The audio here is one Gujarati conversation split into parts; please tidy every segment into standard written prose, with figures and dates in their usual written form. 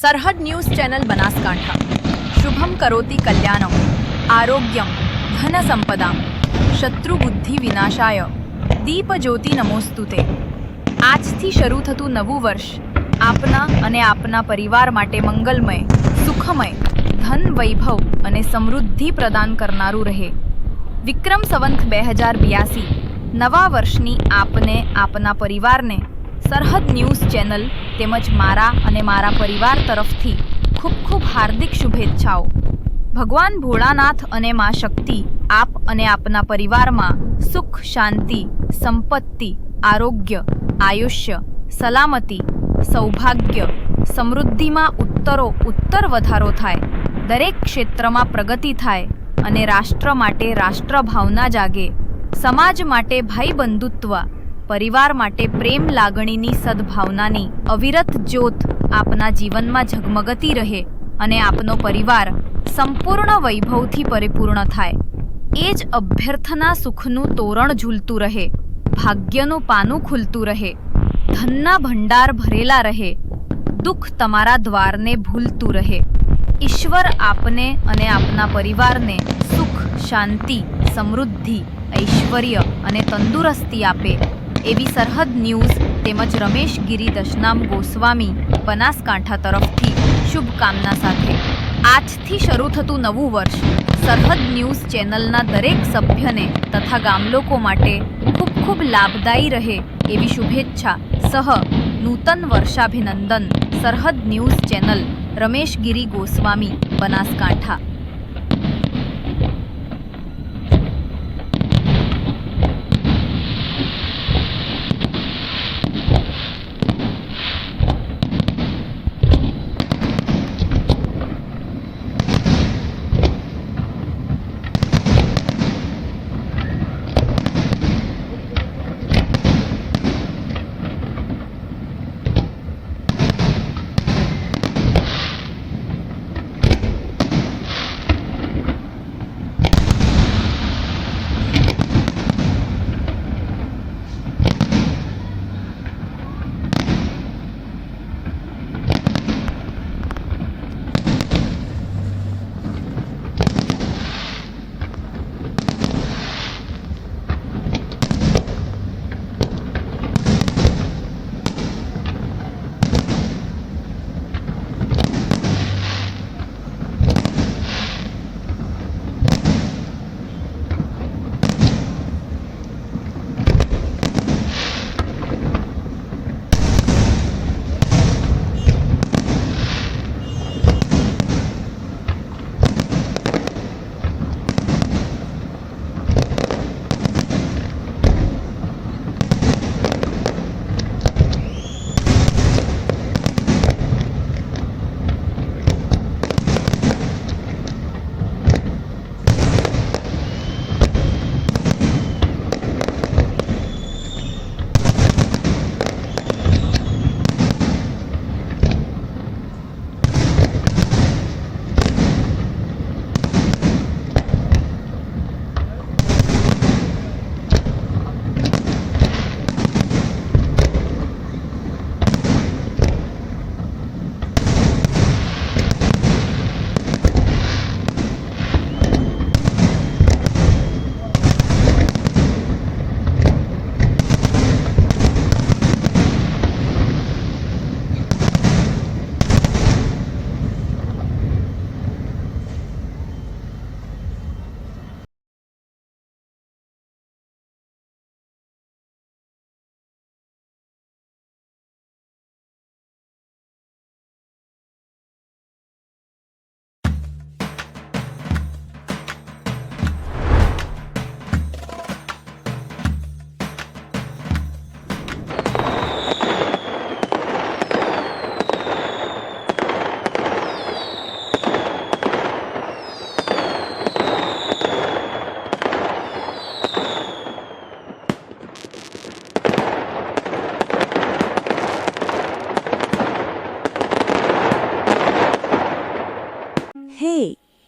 સરહદ ન્યૂઝ ચેનલ બનાસકાંઠા શુભમ કરોતિ કલ્યાણમ આરોગ્યમ ધન સંપદામ શત્રુબુદ્ધિ વિનાશાય દીપજ્યોતિ નમોસ્તુતે। આજથી શરૂ થતું નવું વર્ષ આપના અને આપના પરિવાર માટે મંગલમય, સુખમય, ધન, વૈભવ અને સમૃદ્ધિ પ્રદાન કરનારું રહે। વિક્રમ સંવત 2082 નવા વર્ષની આપને આપના પરિવારને સરહદ ન્યૂઝ ચેનલ તેમજ મારા અને મારા પરિવાર તરફથી ખૂબ ખૂબ હાર્દિક શુભેચ્છાઓ। ભગવાન ભોળાનાથ અને માં શક્તિ આપ અને આપના પરિવારમાં સુખ, શાંતિ, સંપત્તિ, આરોગ્ય, આયુષ્ય, સલામતી, સૌભાગ્ય, સમૃદ્ધિમાં ઉત્તર વધારો થાય, દરેક ક્ષેત્રમાં પ્રગતિ થાય અને રાષ્ટ્ર માટે રાષ્ટ્રભાવના જાગે, સમાજ માટે ભાઈબંધુત્વ, પરિવાર માટે પ્રેમ લાગણીની સદભાવનાની અવિરત જ્યોત આપના જીવનમાં ઝગમગતી રહે અને આપનો પરિવાર સંપૂર્ણ વૈભવથી પરિપૂર્ણ થાય। એ જ અભ્યર્થના સુખનું તોરણ ઝૂલતું રહે, ભાગ્યનું પાનું ખુલતું રહે, ધનના ભંડાર ભરેલા રહે, દુઃખ તમારા દ્વારને ભૂલતું રહે। ઈશ્વર આપને અને આપના પરિવારને સુખ, શાંતિ, સમૃદ્ધિ, ઐશ્વર્ય અને તંદુરસ્તી આપે એવી સરહદ ન્યૂઝ તેમજ રમેશ ગિરી દશનામ ગોસ્વામી બનાસકાંઠા તરફથી શુભકામના સાથે આજથી શરૂ થતું નવું વર્ષ સરહદ ન્યૂઝ ચેનલના દરેક સભ્યને તથા ગામલોકો માટે ખૂબ ખૂબ લાભદાયી રહે એવી શુભેચ્છા સહ નૂતન વર્ષાભિનંદન। સરહદ ન્યૂઝ ચેનલ રમેશ ગિરી ગોસ્વામી બનાસકાંઠા।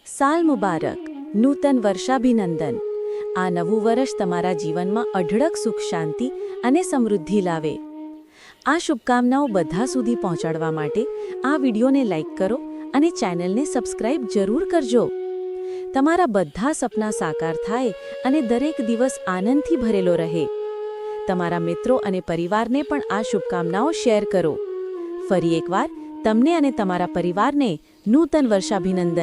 સાલ મુબારક, નૂતન વર્ષાભિનંદન। આ નવું વર્ષ તમારા જીવનમાં અઢળક સુખ, શાંતિ અને સમૃદ્ધિ લાવે। આ શુભકામનાઓ બધા સુધી પહોંચાડવા માટે આ વિડીયોને લાઈક કરો અને ચેનલને સબસ્ક્રાઇબ જરૂર કરજો. તમારા બધા સપના સાકાર થાય અને દરેક દિવસ આનંદથી ભરેલો રહે. તમારા મિત્રો અને પરિવારને પણ આ શુભકામનાઓ શેર કરો. ફરી એકવાર તમને અને તમારા પરિવારને નૂતન વર્ષાભિનંદન.